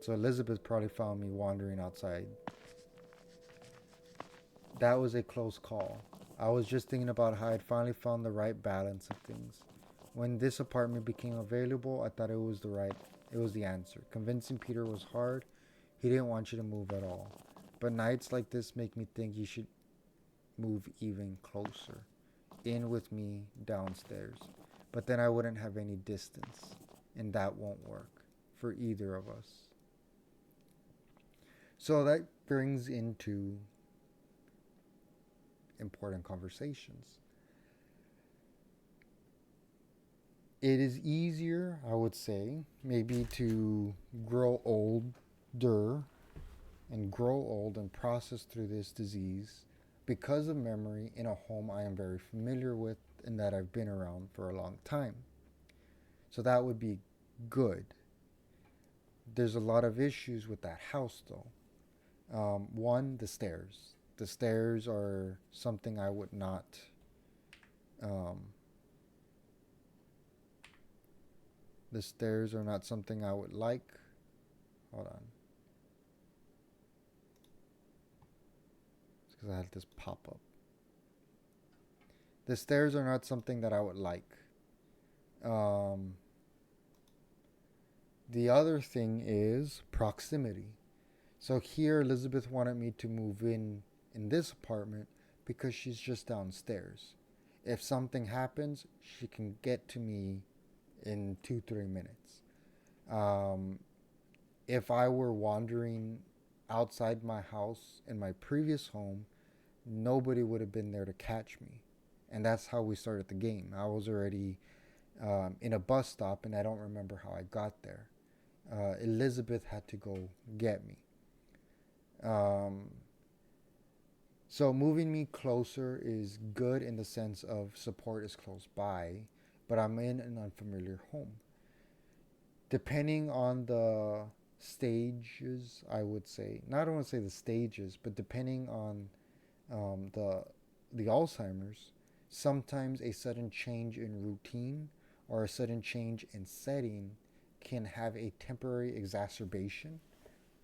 So Elizabeth probably found me wandering outside. That was a close call. I was just thinking about how I'd finally found the right balance of things. When this apartment became available, I thought it was the answer. Convincing Peter was hard. He didn't want you to move at all. But nights like this make me think you should move even closer. In with me downstairs. But then I wouldn't have any distance, and that won't work for either of us. So that brings into important conversations. It is easier, I would say, maybe to grow older and grow old and process through this disease because of memory in a home I am very familiar with and that I've been around for a long time. So that would be good. There's a lot of issues with that house though. One, the stairs. The stairs are something I would not. Um, the stairs are not something I would like. Hold on. It's because I had this pop up. The stairs are not something that I would like. Um, the other thing is proximity. So here, Elizabeth wanted me to move in this apartment because she's just downstairs. If something happens, she can get to me in 2, 3 minutes. Um, if I were wandering outside my house in my previous home, nobody would have been there to catch me. And that's how we started the game. I was already in a bus stop and I don't remember how I got there. Elizabeth had to go get me. Um, so moving me closer is good in the sense of support is close by, but I'm in an unfamiliar home. Depending on the stages, I would say, not I don't want to say the stages, but depending on um, the the Alzheimer's, sometimes a sudden change in routine or a sudden change in setting can have a temporary exacerbation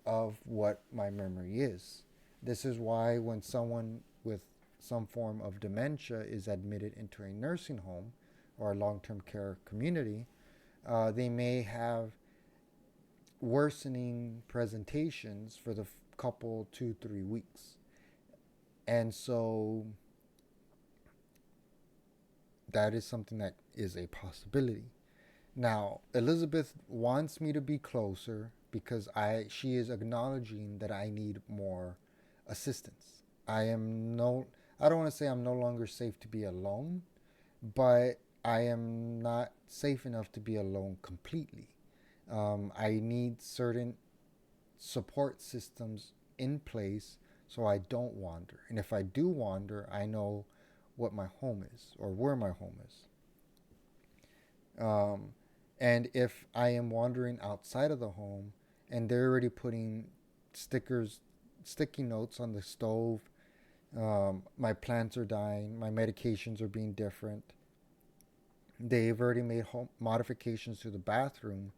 of what my memory is. This is why when someone with some form of dementia is admitted into a nursing home or a long term care community, they may have worsening presentations for the couple, 2, 3 weeks. And so that is something that is a possibility. Now, Elizabeth wants me to be closer because she is acknowledging that I need more assistance. I am no I don't want to say I'm no longer safe to be alone, but I am not safe enough to be alone completely. I need certain support systems in place so I don't wander. And if I do wander, I know what my home is or where my home is. Um, and if I am wandering outside of the home and they're already putting stickers, sticky notes on the stove, my plants are dying, my medications are being different. They've already made home modifications to the bathroom,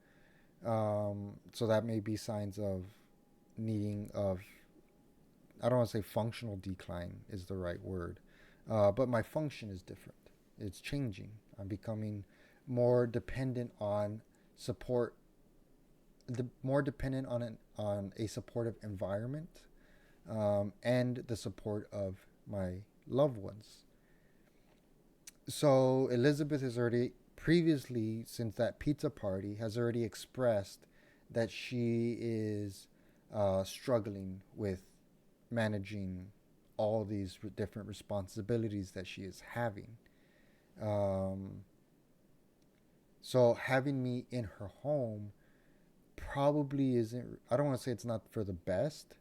so that may be signs of needing of. I don't want to say functional decline is the right word, but my function is different. It's changing. I'm becoming more dependent on support, more dependent on a supportive environment, and the support of my loved ones. So Elizabeth has already previously, since that pizza party, has already expressed that she is struggling with managing all these different responsibilities that she is having. Um, so having me in her home probably isn't, I don't want to say it's not for the best,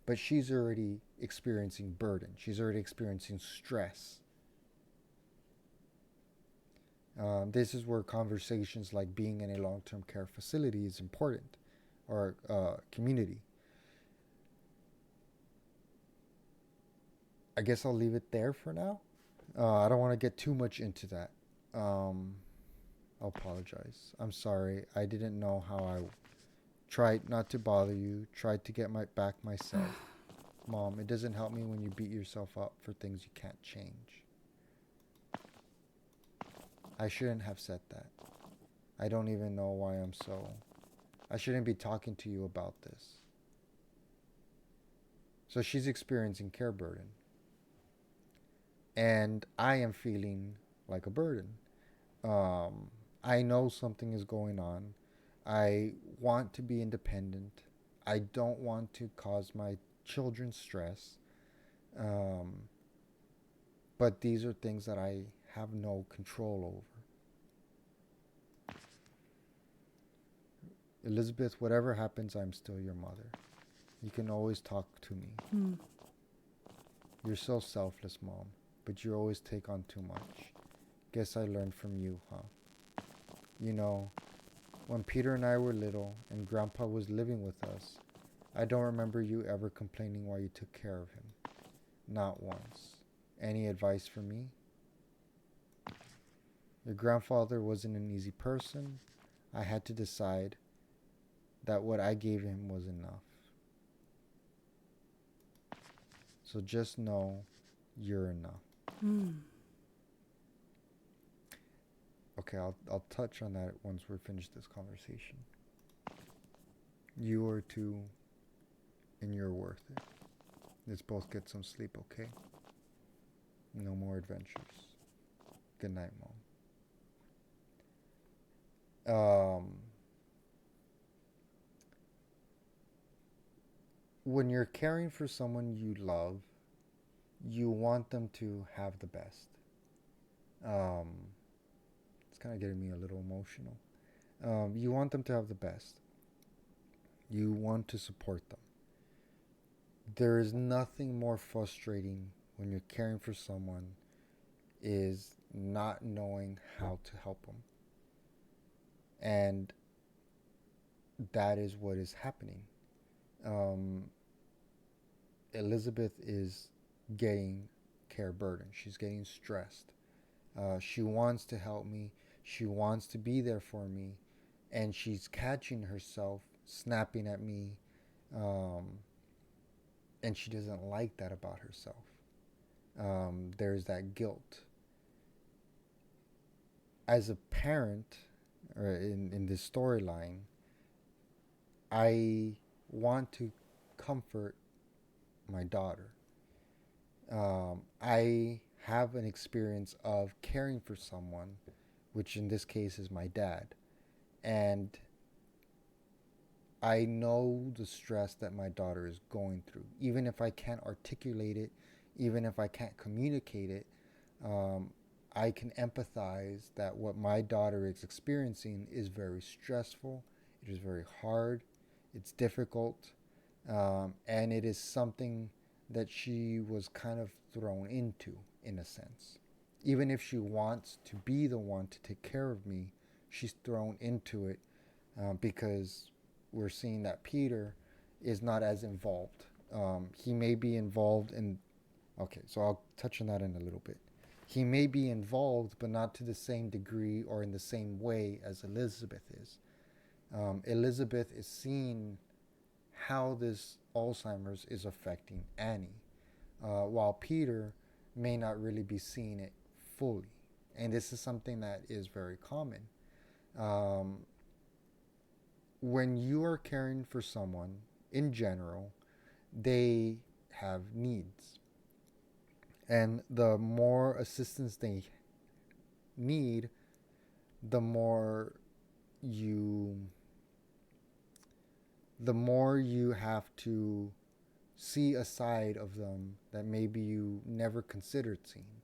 but she's already experiencing burden. She's already experiencing stress. This is where conversations like being in a long term care facility is important or community. I guess I'll leave it there for now. I don't want to get too much into that. Um, I'll apologize. I'm sorry. I didn't know how I Tried not to bother you. Tried to get my back myself. Mom, it doesn't help me when you beat yourself up for things you can't change. I shouldn't have said that. I don't even know why I'm so... I shouldn't be talking to you about this. So she's experiencing care burden. And I am feeling like a burden. I know something is going on. I want to be independent. I don't want to cause my children stress. Um, but these are things that I have no control over. Elizabeth, whatever happens, I'm still your mother. You can always talk to me. You're so selfless, Mom, but you always take on too much. Guess I learned from you, huh? You know, when Peter and I were little and Grandpa was living with us, I don't remember you ever complaining while you took care of him. Not once. Any advice for me? Your grandfather wasn't an easy person. I had to decide that what I gave him was enough. So just know you're enough. Okay, I'll touch on that once we finish this conversation. You are too, and you're worth it. Let's both get some sleep, okay? No more adventures. Good night, Mom. When you're caring for someone you love, you want them to have the best. It's kind of getting me a little emotional. You want them to have the best. You want to support them. There is nothing more frustrating when you're caring for someone is not knowing how to help them. And that is what is happening. Elizabeth is getting care burden. She's getting stressed. She wants to help me. She wants to be there for me. And she's catching herself snapping at me. And she doesn't like that about herself. There's that guilt. As a parent, or in this storyline, I want to comfort my daughter. I have an experience of caring for someone, which in this case is my dad. And I know the stress that my daughter is going through. Even if I can't articulate it, even if I can't communicate it, I can empathize that what my daughter is experiencing is very stressful, it is very hard, it's difficult, and it is something that she was kind of thrown into, in a sense. Even if she wants to be the one to take care of me, she's thrown into it because we're seeing that Peter is not as involved. He may be involved in... Okay, so I'll touch on that in a little bit. He may be involved, but not to the same degree or in the same way as Elizabeth is. Elizabeth is seeing how this Alzheimer's is affecting Annie, while Peter may not really be seeing it fully. And this is something that is very common. When you are caring for someone, in general, they have needs. And the more assistance they need, the more you have to see a side of them that maybe you never considered seeing.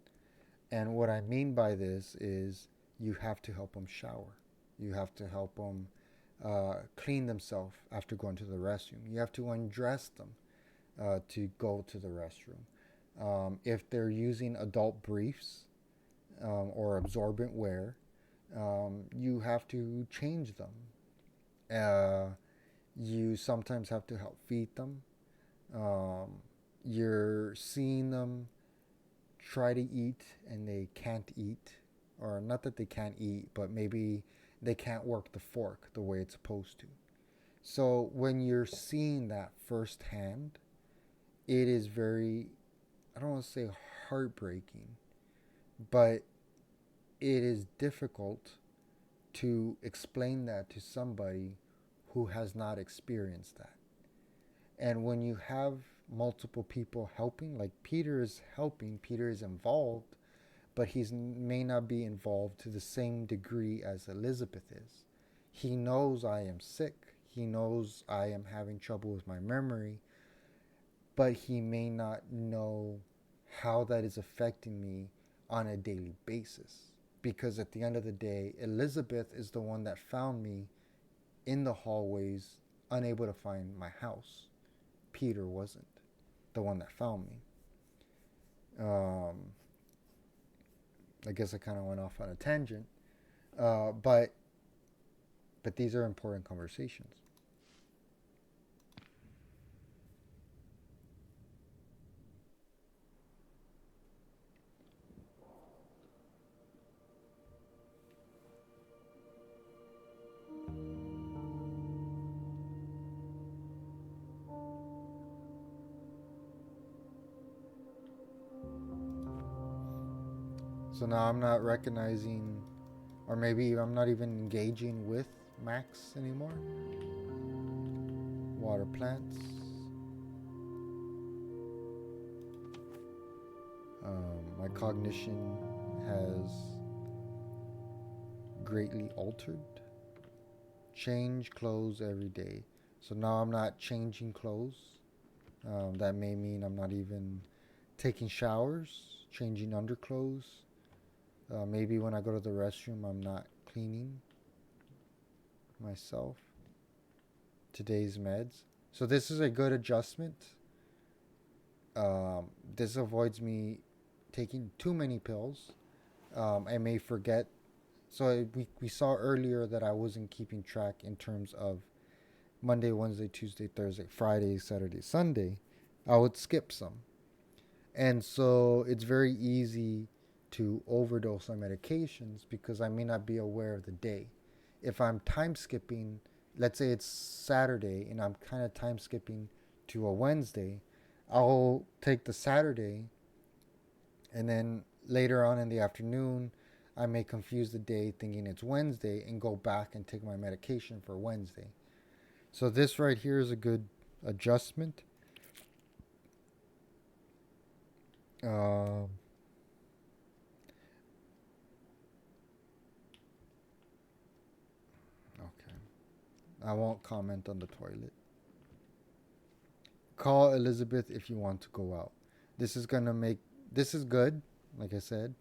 And what I mean by this is you have to help them shower. You have to help them clean themselves after going to the restroom. You have to undress them to go to the restroom. If they're using adult briefs or absorbent wear, you have to change them. You sometimes have to help feed them. You're seeing them try to eat and they can't eat, or not that they can't eat, but maybe they can't work the fork the way it's supposed to. So when you're seeing that firsthand, it is very, I don't want to say heartbreaking, but it is difficult to explain that to somebody who has not experienced that. And when you have multiple people helping, like Peter is helping, Peter is involved, but he may not be involved to the same degree as Elizabeth is. He knows I am sick. He knows I am having trouble with my memory, but he may not know how that is affecting me on a daily basis. Because at the end of the day, Elizabeth is the one that found me in the hallways, unable to find my house. Peter wasn't the one that found me. Um, I guess I kind of went off on a tangent, uh, but but these are important conversations. So now I'm not recognizing, or maybe I'm not even engaging with Max anymore. Water plants. My cognition has greatly altered. Change clothes every day. So now I'm not changing clothes. That may mean I'm not even taking showers, changing underclothes. Maybe when I go to the restroom, I'm not cleaning myself. Today's meds. So this is a good adjustment. This avoids me taking too many pills. I may forget. So we saw earlier that I wasn't keeping track in terms of Monday, Wednesday, Tuesday, Thursday, Friday, Saturday, Sunday. I would skip some. And so it's very easy to overdose on medications because I may not be aware of the day. If I'm time skipping, let's say it's Saturday and I'm kind of time skipping to a Wednesday, I'll take the Saturday and then later on in the afternoon, I may confuse the day thinking it's Wednesday and go back and take my medication for Wednesday. So this right here is a good adjustment. Um, okay. I won't comment on the toilet. Call Elizabeth if you want to go out. This is gonna make this is good, like I said.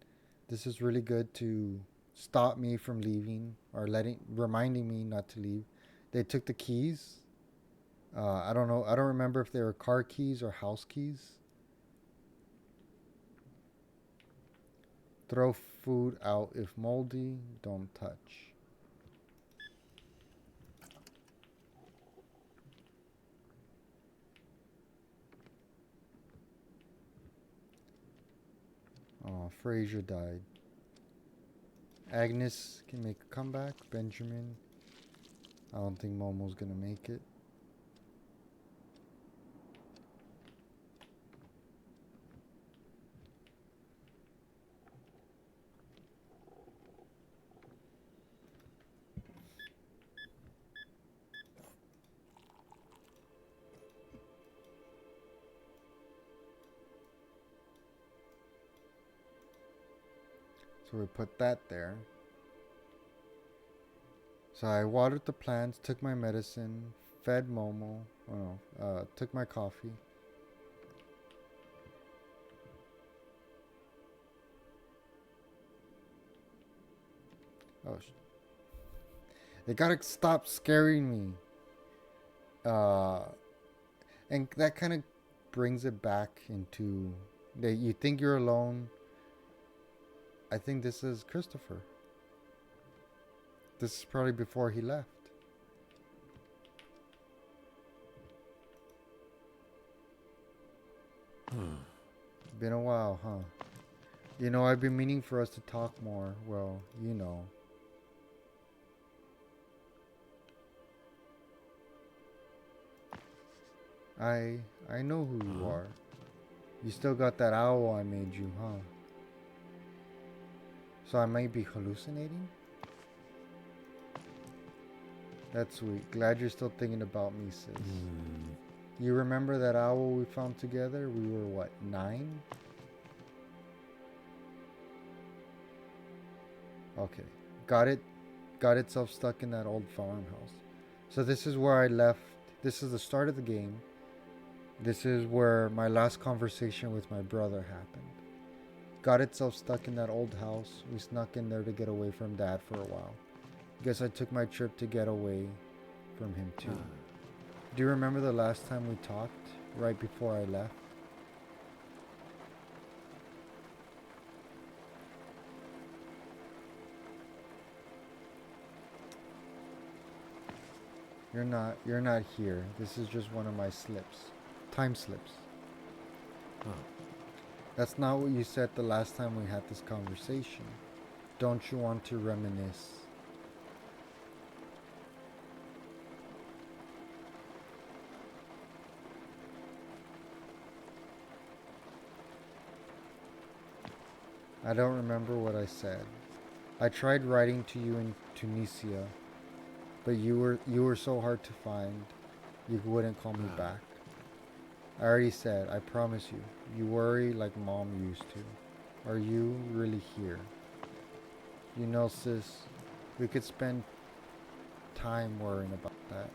This is really good to stop me from leaving or reminding me not to leave. They took the keys. I don't know. I don't remember if they were car keys or house keys. Throw food out if moldy. Don't touch. Oh, Fraser died. Agnes can make a comeback. Benjamin. I don't think Momo's gonna make it. So we put that there. So I watered the plants, took my medicine, fed Momo. Oh no, took my coffee. Oh, they gotta stop scaring me. Uh, and that kind of brings it back into that you think you're alone. I think this is Christopher. This is probably before he left. Been a while, huh? You know, I've been meaning for us to talk more. Well, you know. I I know who you Huh? are. You still got that owl I made you, huh? So I might be hallucinating? That's sweet. Glad you're still thinking about me, sis. Hmm. You remember that owl we found together? We were what, 9? Okay. Got it. Got itself stuck in that old farmhouse. So this is where I left. This is the start of the game. This is where my last conversation with my brother happened. Got itself stuck in that old house. We snuck in there to get away from Dad for a while. Guess I took my trip to get away from him too. Do you remember the last time we talked? Right before I left? You're not here. This is just one of my slips. Time slips. Huh. That's not what you said the last time we had this conversation. Don't you want to reminisce? I don't remember what I said. I tried writing to you in Tunisia, but you were so hard to find. You wouldn't call me back. I already said, I promise you. You worry like mom used to. Are you really here? You know, sis, we could spend time worrying about that.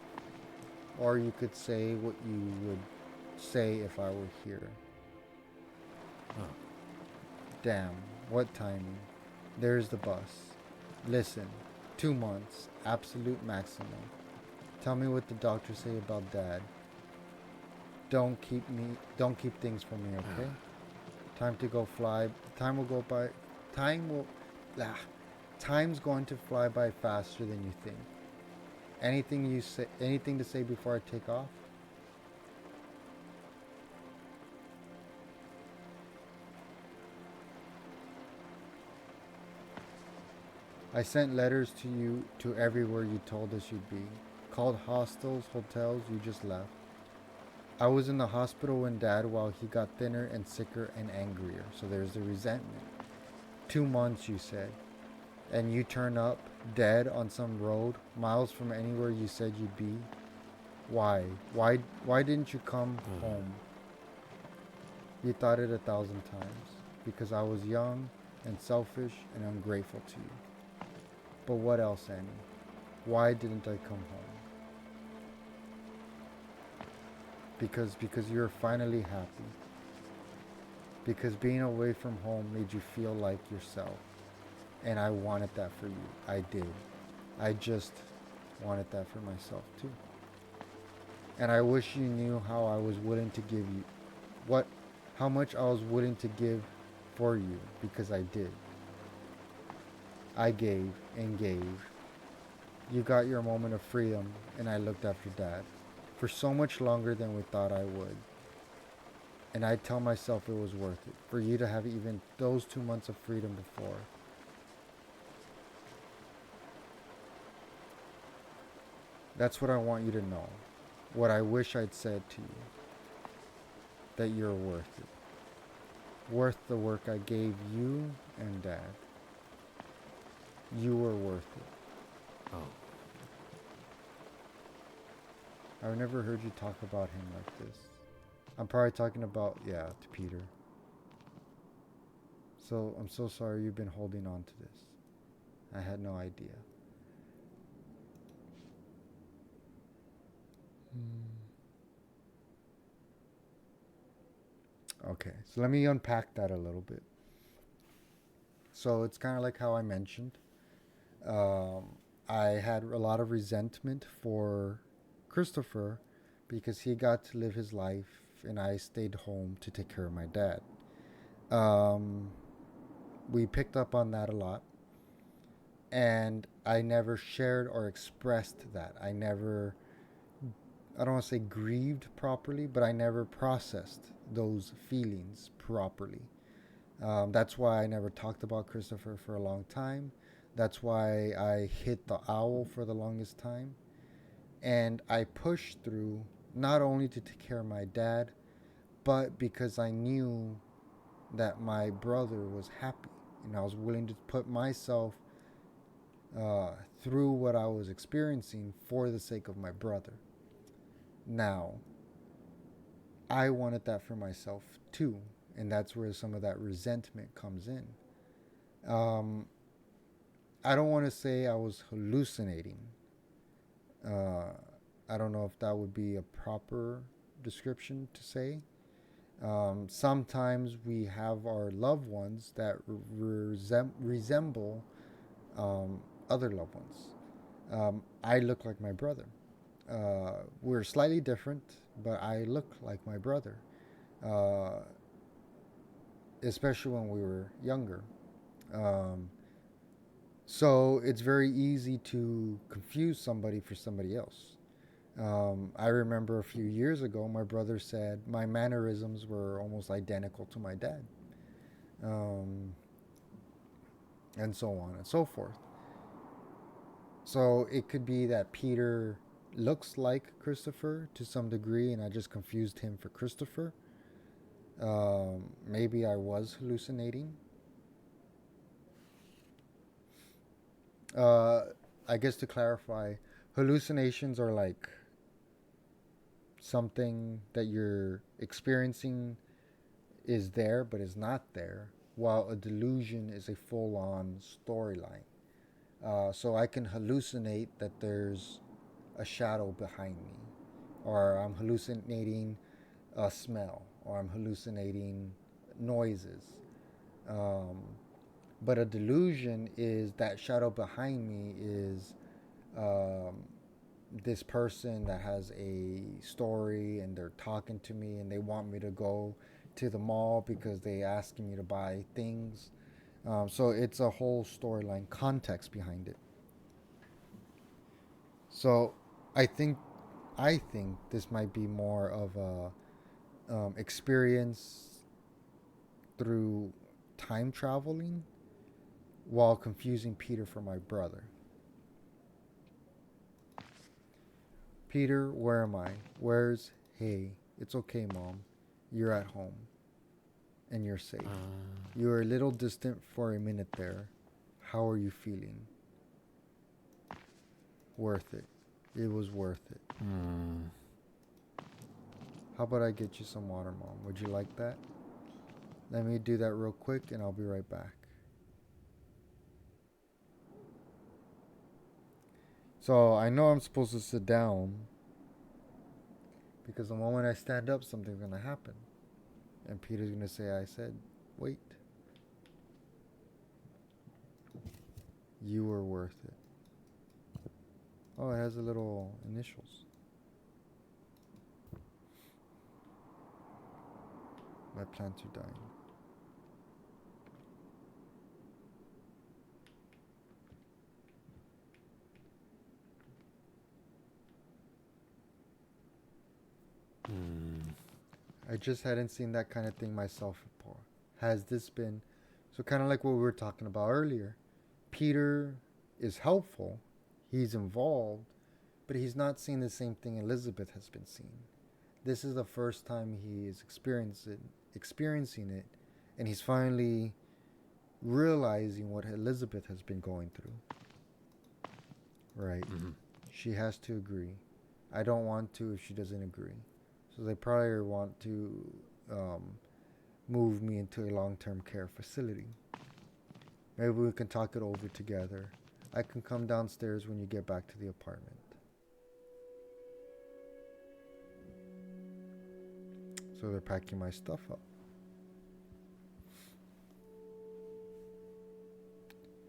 Or you could say what you would say if I were here. Huh. Damn, what timing. There's the bus. Listen, 2 months, absolute maximum. Tell me what the doctors say about Dad. Don't keep things from me, okay? Time to go fly. Time will go by. Time will. Ah, time's going to fly by faster than you think. Anything to say before I take off? I sent letters to you to everywhere you told us you'd be. Called hostels, hotels, you just left. I was in the hospital when Dad while he got thinner and sicker and angrier. So there's the resentment. 2 months, you said. And you turn up dead on some road miles from anywhere you said you'd be. Why? Why didn't you come home? You thought it 1,000 times. Because I was young and selfish and ungrateful to you. But what else, Annie? Why didn't I come home? Because you're finally happy. Because being away from home made you feel like yourself. And I wanted that for you. I did. I just wanted that for myself too. And I wish you knew how I was willing to give you what how much I was willing to give for you because I did. I gave and gave. You got your moment of freedom and I looked after Dad for so much longer than we thought I would. And I tell myself it was worth it for you to have even those 2 months of freedom before. That's what I want you to know. What I wish I'd said to you. That you're worth it. Worth the work I gave you and Dad. You were worth it. Oh. I've never heard you talk about him like this. I'm probably talking about, yeah, to Peter. So I'm so sorry you've been holding on to this. I had no idea. Okay, so let me unpack that a little bit. So it's kind of like how I mentioned. Um, I had a lot of resentment for Christopher because he got to live his life and I stayed home to take care of my dad. Um, we picked up on that a lot, and I never shared or expressed that. I don't want to say grieved properly, but I never processed those feelings properly. That's why I never talked about Christopher for a long time. That's why I hit the owl for the longest time. And I pushed through not only to take care of my dad, but because I knew that my brother was happy, and I was willing to put myself uh, through what I was experiencing for the sake of my brother. Now, I wanted that for myself too, and that's where some of that resentment comes in. Um, I don't want to say I was hallucinating. Uh, I don't know if that would be a proper description to say. Sometimes we have our loved ones that resemble other loved ones. I look like my brother. We're slightly different, but I look like my brother, uh, especially when we were younger. Um, so it's very easy to confuse somebody for somebody else. I remember a few years ago, my brother said my mannerisms were almost identical to my dad, um, and so on and so forth. So it could be that Peter looks like Christopher to some degree, and I just confused him for Christopher. Maybe I was hallucinating. Uh, I guess to clarify, hallucinations are like something that you're experiencing is there but is not there, while a delusion is a full on storyline. So I can hallucinate that there's a shadow behind me, or I'm hallucinating a smell, or I'm hallucinating noises. Um, but a delusion is that shadow behind me is um, this person that has a story and they're talking to me and they want me to go to the mall because they asking me to buy things. So it's a whole storyline context behind it. So I think I think this might be more of a experience through time traveling while confusing Peter for my brother. Peter, where am I? Where's hey? It's okay, mom. You're at home and you're safe. You were a little distant for a minute there. How are you feeling? Worth it. It was worth it. How about I get you some water, mom? Would you like that? Let me do that real quick and I'll be right back. So I know I'm supposed to sit down because the moment I stand up, something's going to happen. And Peter's going to say, I said, wait. You were worth it. Oh, it has a little initials. My plants are dying. I just hadn't seen that kind of thing myself before. Has this been so kind of like what we were talking about earlier? Peter is helpful, he's involved, but he's not seeing the same thing Elizabeth has been seeing. This is the first time he is experiencing it, and he's finally realizing what Elizabeth has been going through. Right? Mm-hmm. She has to agree. I don't want to if she doesn't agree. So they probably want to um, move me into a long-term care facility. Maybe we can talk it over together. I can come downstairs when you get back to the apartment. So they're packing my stuff up.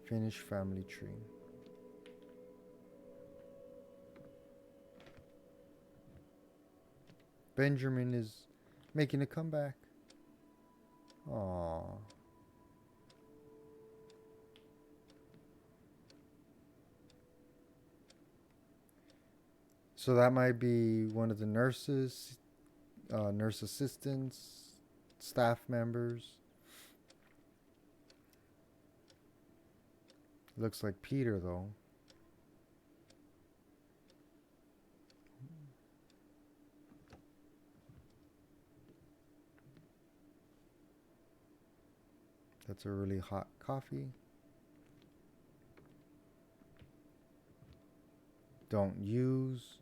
Finish family tree. Benjamin is making a comeback. Aww. So that might be one of the nurses, nurse assistants, staff members. Looks like Peter though. That's a really hot coffee. Don't use.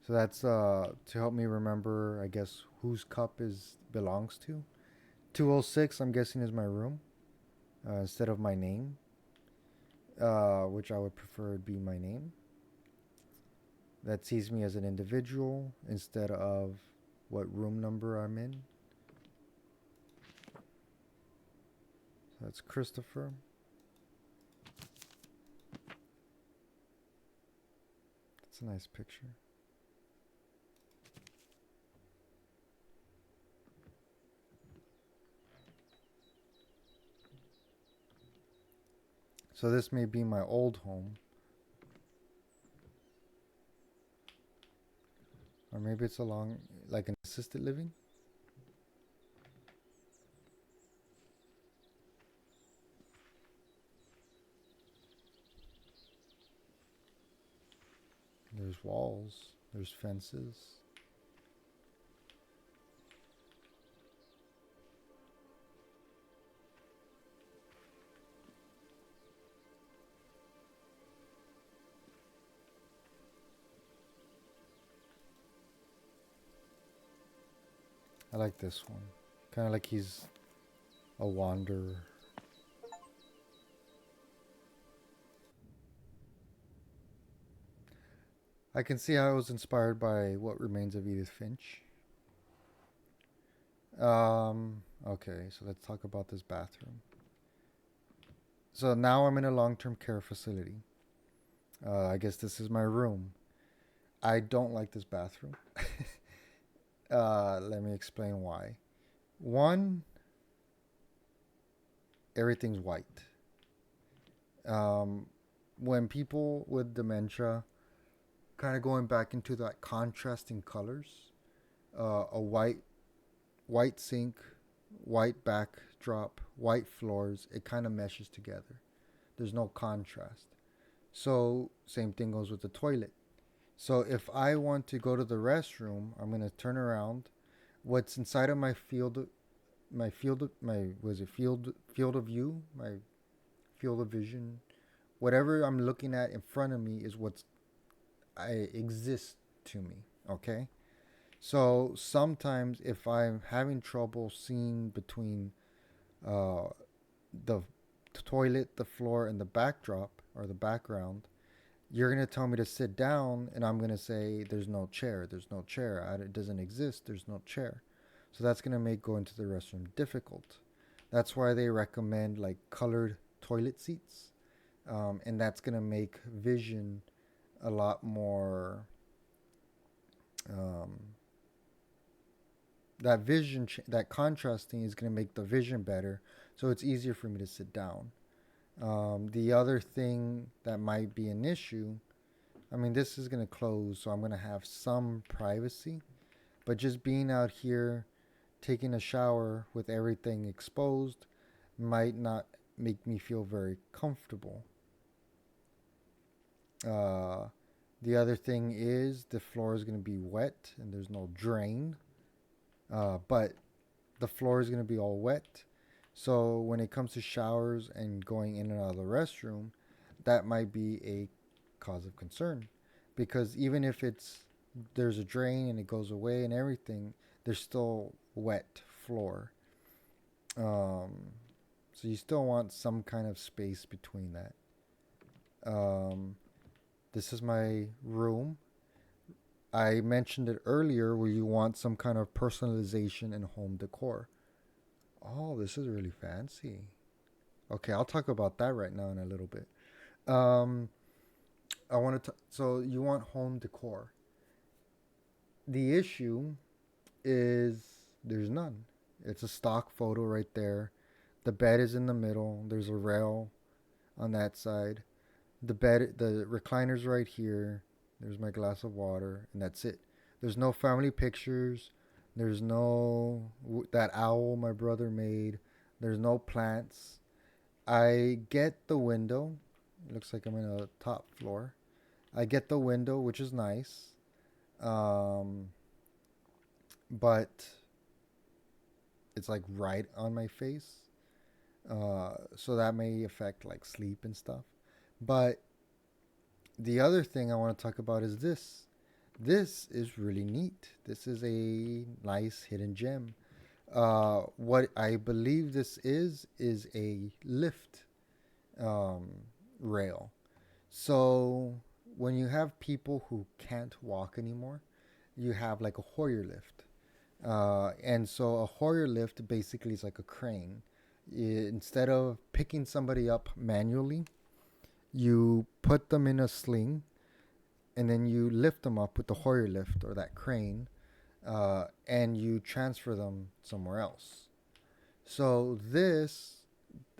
So that's to help me remember, I guess, whose cup is belongs to. 206, I'm guessing, is my room instead of my name, which I would prefer would be my name. That sees me as an individual instead of what room number I'm in. So that's Christopher. That's a nice picture. So this may be my old home. Or maybe it's along like an assisted living. There's walls. There's fences. I like this one. Kind of like he's a wanderer. I can see how it was inspired by What Remains of Edith Finch. Okay, so let's talk about this bathroom. So now I'm in a long-term care facility. I guess this is my room. I don't like this bathroom. Let me explain why. One, everything's white. Um, when people with dementia, kind of going back into that contrasting colors, a white sink, white backdrop, white floors, it kind of meshes together. There's no contrast. So same thing goes with the toilet. So if I want to go to the restroom, I'm gonna turn around. What's inside of my was it field of view, my field of vision, whatever I'm looking at in front of me is what's I exist to me. Okay. So sometimes if I'm having trouble seeing between uh, the toilet, the floor, and the backdrop or the background, you're gonna tell me to sit down, and I'm gonna say there's no chair. There's no chair. It doesn't exist. There's no chair. So that's gonna make going to the restroom difficult. That's why they recommend like colored toilet seats, and that's gonna make vision a lot more. Um, that contrasting is gonna make the vision better, so it's easier for me to sit down. The other thing that might be an issue, I mean, this is going to close, so I'm going to have some privacy. But just being out here, taking a shower with everything exposed, might not make me feel very comfortable. Uh, the other thing is the floor is going to be wet and there's no drain. But the floor is going to be all wet. So when it comes to showers and going in and out of the restroom, that might be a cause of concern, because even if there's a drain and it goes away and everything, there's still wet floor. So you still want some kind of space between that. Um, this is my room. I mentioned it earlier where you want some kind of personalization in home decor. Oh, this is really fancy. Okay, I'll talk about that right now in a little bit. Um, I want to. So you want home decor? The issue is there's none. It's a stock photo right there. The bed is in the middle. There's a rail on that side. The recliner's right here. There's my glass of water, and that's it. There's no family pictures. There's no that owl my brother made. There's no plants. I get the window. It looks like I'm in a top floor. I get the window, which is nice. Um, but it's like right on my face. So that may affect like sleep and stuff. But the other thing I want to talk about is this. This is really neat. This is a nice hidden gem. What I believe this is a lift um, rail. So when you have people who can't walk anymore, you have like a Hoyer lift. And so a Hoyer lift basically is like a crane. Instead of picking somebody up manually, you put them in a sling and then you lift them up with the Hoyer lift or that crane, and you transfer them somewhere else. So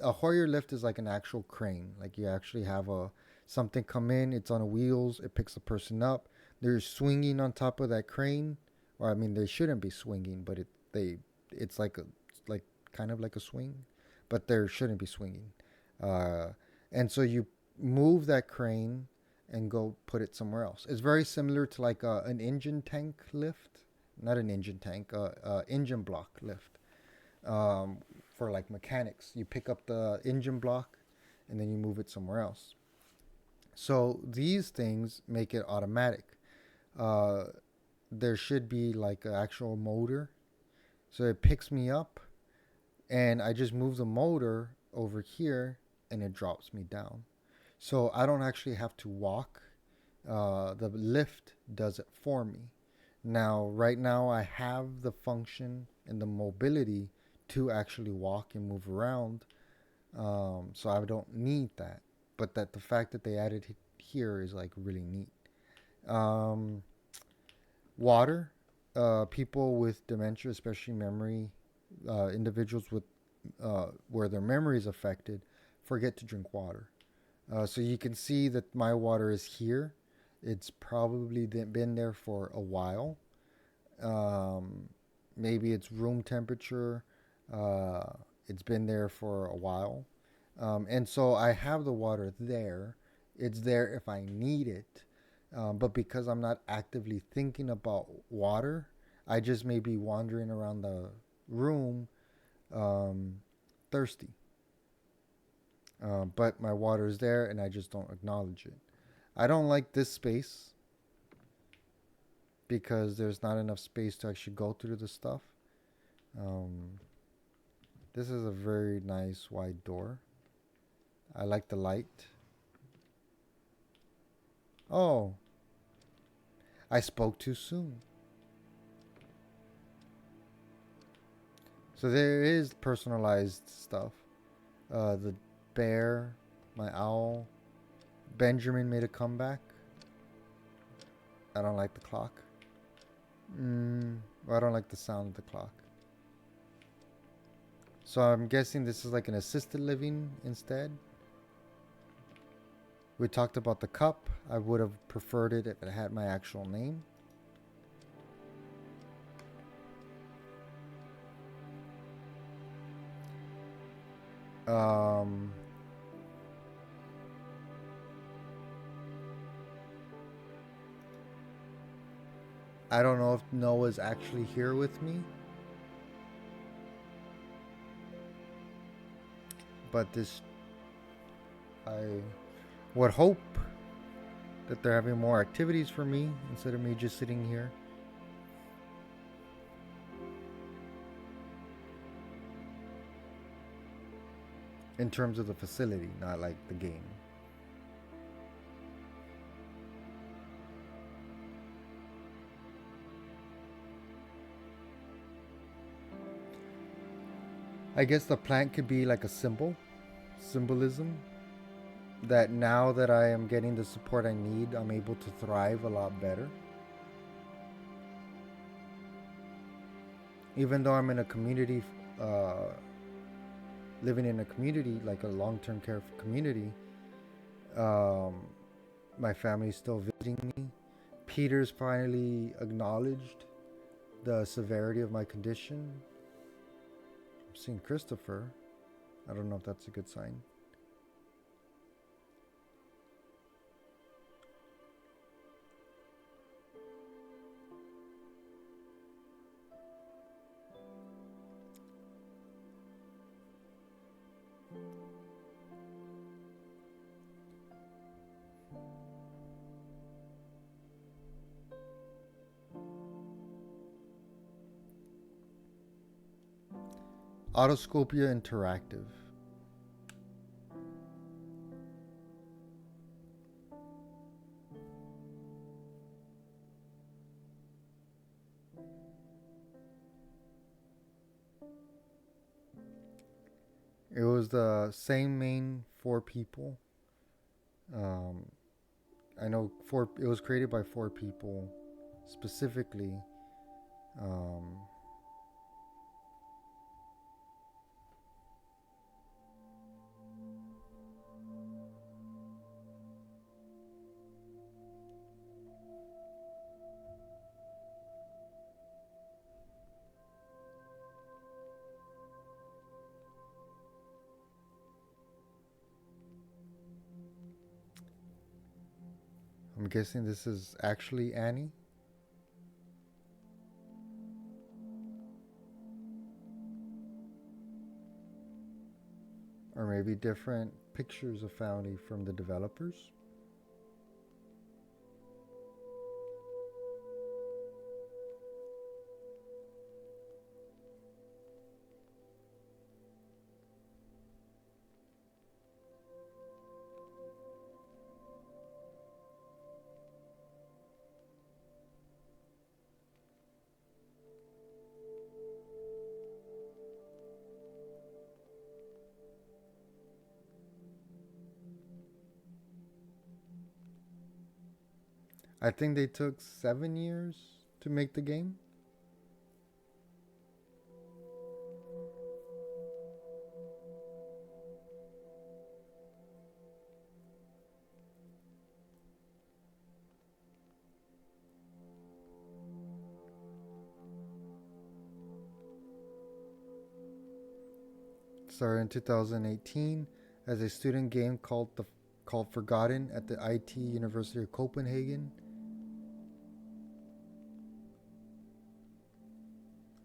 a Hoyer lift is like an actual crane. Like you actually have a something come in, it's on wheels, it picks the person up. They're swinging on top of that crane, or I mean, they shouldn't be swinging, but it's like kind of like a swing, but they shouldn't be swinging. Uh, and so you move that crane and go put it somewhere else. It's very similar to like an engine tank lift, not an engine tank, engine block lift. Um, for like mechanics, you pick up the engine block and then you move it somewhere else. So these things make it automatic. Uh, there should be like an actual motor. So it picks me up and I just move the motor over here and it drops me down. So I don't actually have to walk. The lift does it for me. Now, right now, I have the function and the mobility to actually walk and move around. So I don't need that. But that the fact that they added it here is like really neat. Um, Water. People with dementia, especially memory, individuals with where their memory is affected, forget to drink water. So you can see that my water is here. It's probably been there for a while. Um, Maybe it's room temperature. Uh, it's been there for a while. And so I have the water there. It's there if I need it. But because I'm not actively thinking about water, I just may be wandering around the room um, thirsty. But my water is there and I just don't acknowledge it. I don't like this space because there's not enough space to actually go through the stuff. Um, this is a very nice wide door. I like the light. Oh, I spoke too soon. So there is personalized stuff. The bear, my owl. Benjamin made a comeback. I don't like the clock. I don't like the sound of the clock. So I'm guessing this is like an assisted living instead. We talked about the cup. I would have preferred it if it had my actual name. Um, I don't know if Noah's actually here with me, but I would hope that they're having more activities for me instead of me just sitting here. In terms of the facility, not like the game. I guess the plant could be like a symbolism that now that I am getting the support I need, I'm able to thrive a lot better. Even though I'm in a community, uh, living in a community, like a long term care community, um, my family's still visiting me. Peter's finally acknowledged the severity of my condition. I'm seeing Christopher. I don't know if that's a good sign. Autoscopia Interactive. It was the same main four people. Um, I know four. It was created by four people specifically. Um, I'm guessing this is actually Annie, or maybe different pictures of family from the developers. I think they took 7 years to make the game. Started in 2018 as a student game called Forgotten at the IT University of Copenhagen.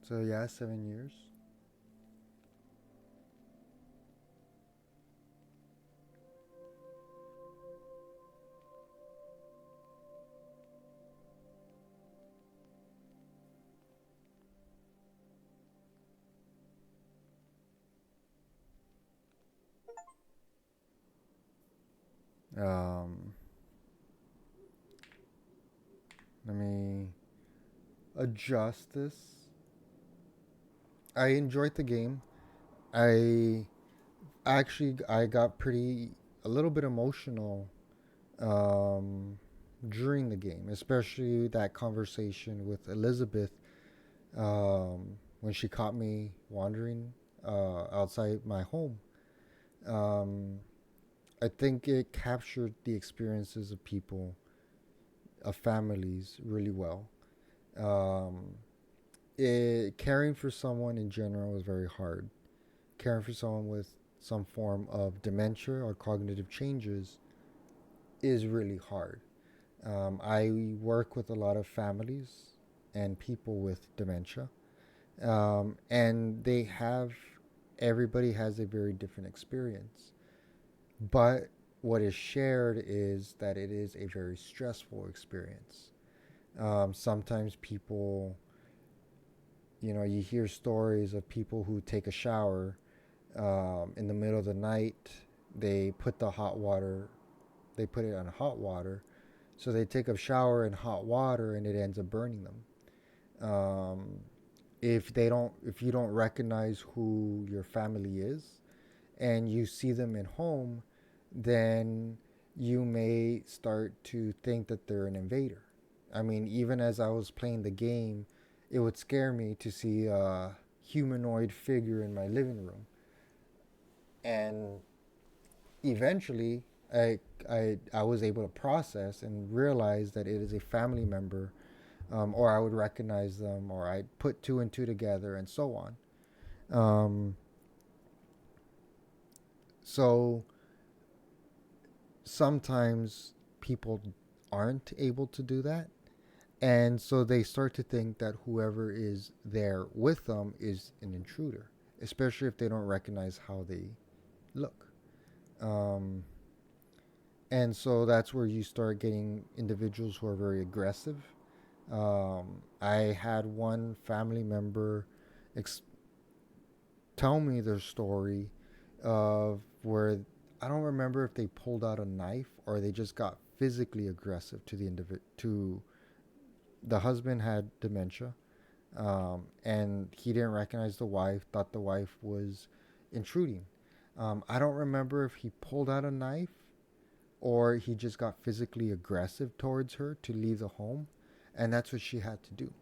So yeah, 7 years. Um, Let me adjust this. I enjoyed the game. I I got pretty a little bit emotional um, during the game, especially that conversation with Elizabeth when she caught me wandering outside my home. Um, I think it captured the experiences of people, of families, really well. Um, Caring for someone in general is very hard. Caring for someone with some form of dementia or cognitive changes is really hard. I work with a lot of families and people with dementia, and everybody has a very different experience. But what is shared is that it is a very stressful experience. Sometimes people, you hear stories of people who take a shower in the middle of the night. They put the hot water, they put it on hot water. So they take a shower in hot water and it ends up burning them. If you don't recognize who your family is and you see them at home, then you may start to think that they're an invader. I mean, even as I was playing the game, it would scare me to see a humanoid figure in my living room. And eventually, I was able to process and realize that it is a family member, or I would recognize them, or I'd put two and two together, and so on. Um, so sometimes people aren't able to do that. And so they start to think that whoever is there with them is an intruder, especially if they don't recognize how they look. Um, and so that's where you start getting individuals who are very aggressive. I had one family member ex- tell me their story of where I don't remember if they pulled out a knife or they just got physically aggressive to the individual. To the husband had dementia, and he didn't recognize the wife. Thought the wife was intruding. I don't remember if he pulled out a knife or he just got physically aggressive towards her to leave the home, and that's what she had to do.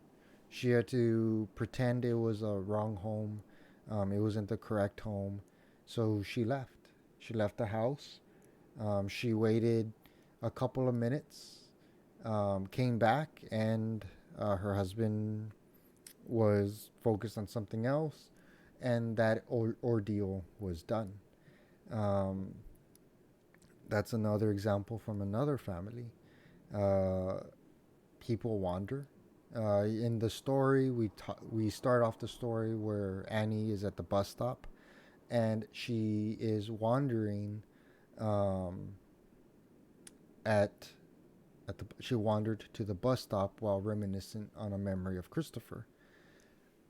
She had to pretend it was a wrong home. It wasn't the correct home. So she left. She left the house. She waited a couple of minutes, came back, and her husband was focused on something else, and that ordeal was done. Um, that's another example from another family. Uh, People wander. In the story, we start off the story where Annie is at the bus stop and she is wandering um, at she wandered to the bus stop while reminiscent on a memory of Christopher.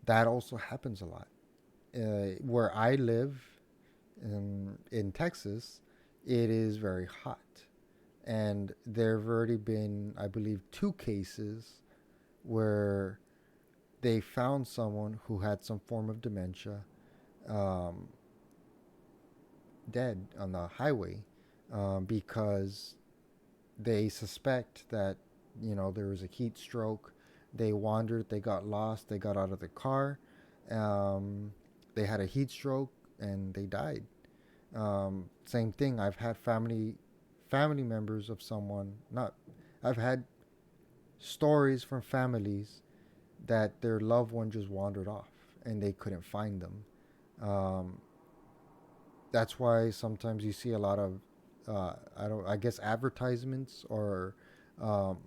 That also happens a lot. Where I live in Texas, it is very hot, and there have already been, I believe, two cases where they found someone who had some form of dementia um, dead on the highway because they suspect that there was a heat stroke. They wandered, they got lost, they got out of the car, um, they had a heat stroke, and they died. Same thing. I've had family members of someone not. I've had stories from families that their loved one just wandered off and they couldn't find them. Um, that's why sometimes you see a lot of I guess advertisements or um,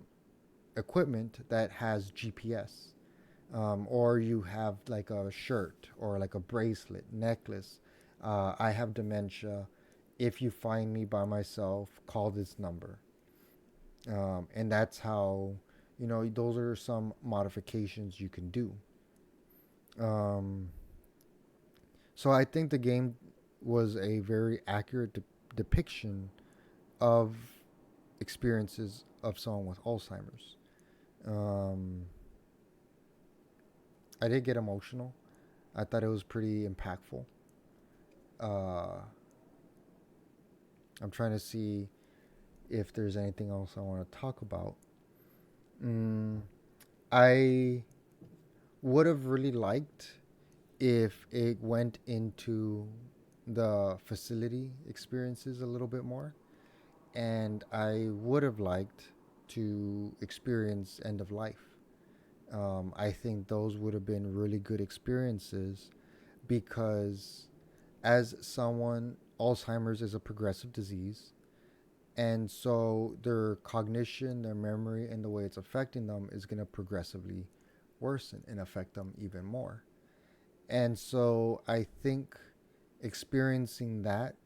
equipment that has GPS, or you have like a shirt or like a bracelet, necklace. I have dementia. If you find me by myself, call this number. And that's how, those are some modifications you can do. Um, so I think the game was a very accurate depiction of experiences of someone with Alzheimer's. Um, I did get emotional. I thought it was pretty impactful. Uh, I'm trying to see if there's anything else I want to talk about. Mm, I would have really liked if it went into the facility experiences a little bit more. And I would have liked to experience end of life. I think those would have been really good experiences because, as someone, Alzheimer's is a progressive disease. And so their cognition, their memory, and the way it's affecting them is going to progressively worsen and affect them even more. And so I think experiencing that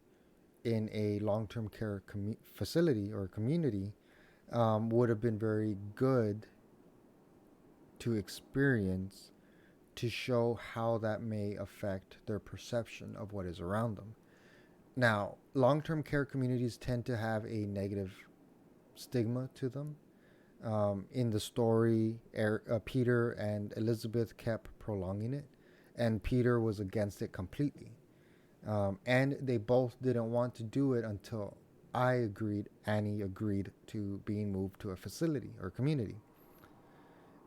in a long term care facility or community would have been very good to experience to show how that may affect their perception of what is around them. Now, long term care communities tend to have a negative stigma to them. In the story, Peter and Elizabeth kept prolonging it, and Peter was against it completely. And they both didn't want to do it until Annie agreed to being moved to a facility or community.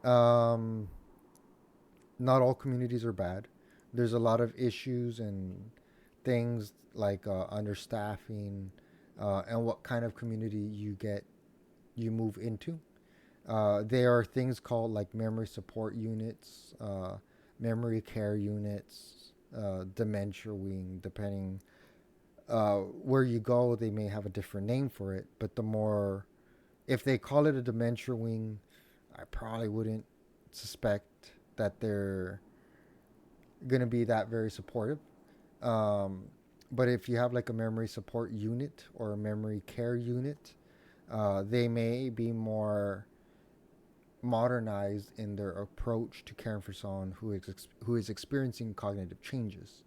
Um, Not all communities are bad. There's a lot of issues and things like understaffing and what kind of community you move into. There are things called like memory support units, memory care units, dementia wing, depending where you go, they may have a different name for it. But if they call it a dementia wing, I probably wouldn't suspect that they're going to be that very supportive. Um, but if you have like a memory support unit or a memory care unit, they may be more modernized in their approach to caring for someone who is experiencing cognitive changes.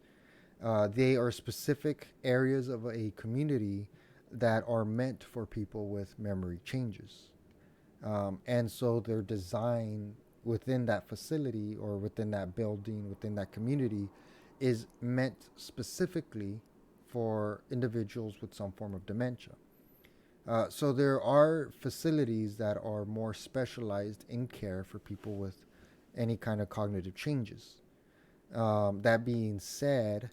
They are specific areas of a community that are meant for people with memory changes. And so they're designed within that facility or within that building, within that community, is meant specifically for individuals with some form of dementia. So there are facilities that are more specialized in care for people with any kind of cognitive changes. That being said,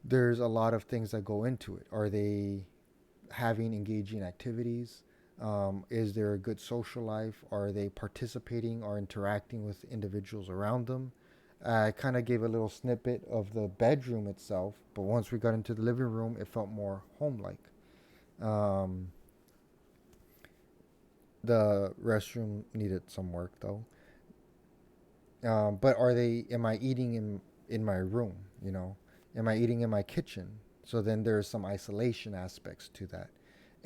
there's a lot of things that go into it. Are they having engaging activities? Is there a good social life? Are they participating or interacting with individuals around them? I kind of gave a little snippet of the bedroom itself, but once we got into the living room, it felt more home like. Um, the restroom needed some work though. But are they? Am I eating in my room? You know, am I eating in my kitchen? So then there's some isolation aspects to that.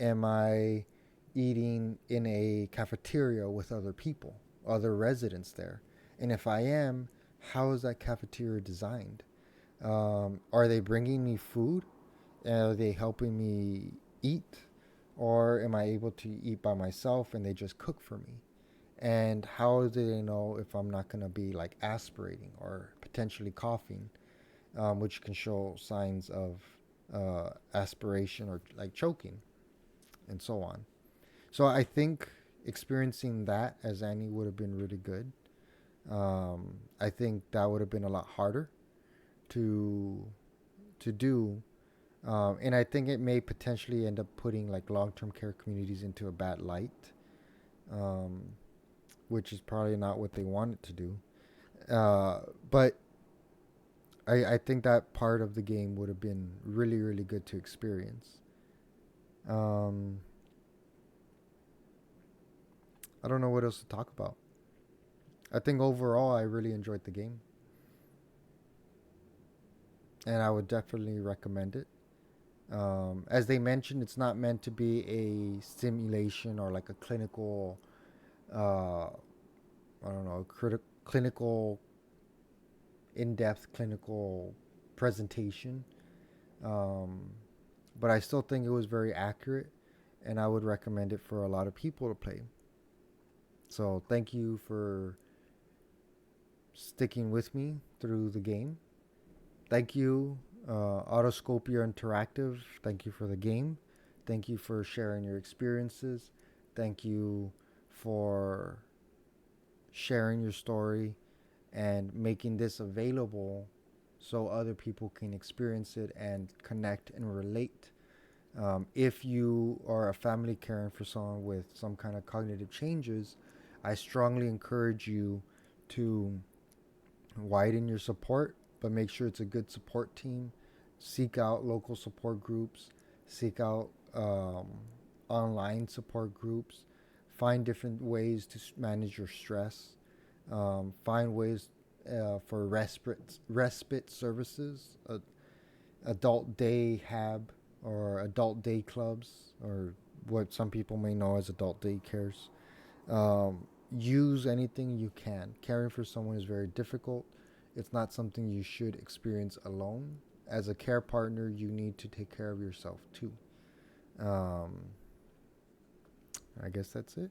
Am I eating in a cafeteria with other people, other residents there? And if I am, how is that cafeteria designed? Are they bringing me food? Are they helping me eat? Or am I able to eat by myself and they just cook for me? And how do they know if I'm not going to be like aspirating or potentially coughing, which can show signs of aspiration or like choking and so on? So I think experiencing that as Annie would have been really good. I think that would have been a lot harder to do, and I think it may potentially end up putting like long-term care communities into a bad light, um, which is probably not what they wanted to do. But I think that part of the game would have been really, really good to experience. Um, I don't know what else to talk about. I think overall, I really enjoyed the game, and I would definitely recommend it. As they mentioned, it's not meant to be a simulation or like a clinical, I don't know, clinical, in-depth clinical presentation. Um, but I still think it was very accurate, and I would recommend it for a lot of people to play. So thank you for sticking with me through the game. Thank you, Autoscopia Interactive. Thank you for the game. Thank you for sharing your experiences. Thank you for sharing your story and making this available so other people can experience it and connect and relate. If you are a family caring for someone with some kind of cognitive changes, I strongly encourage you to widen your support, but make sure it's a good support team. Seek out local support groups, seek out online support groups, find different ways to manage your stress, find ways for respite services, adult day hab or adult day clubs, or what some people may know as adult day cares. Use anything you can. Caring for someone is very difficult. It's not something you should experience alone. As a care partner, you need to take care of yourself too. Um, I guess that's it.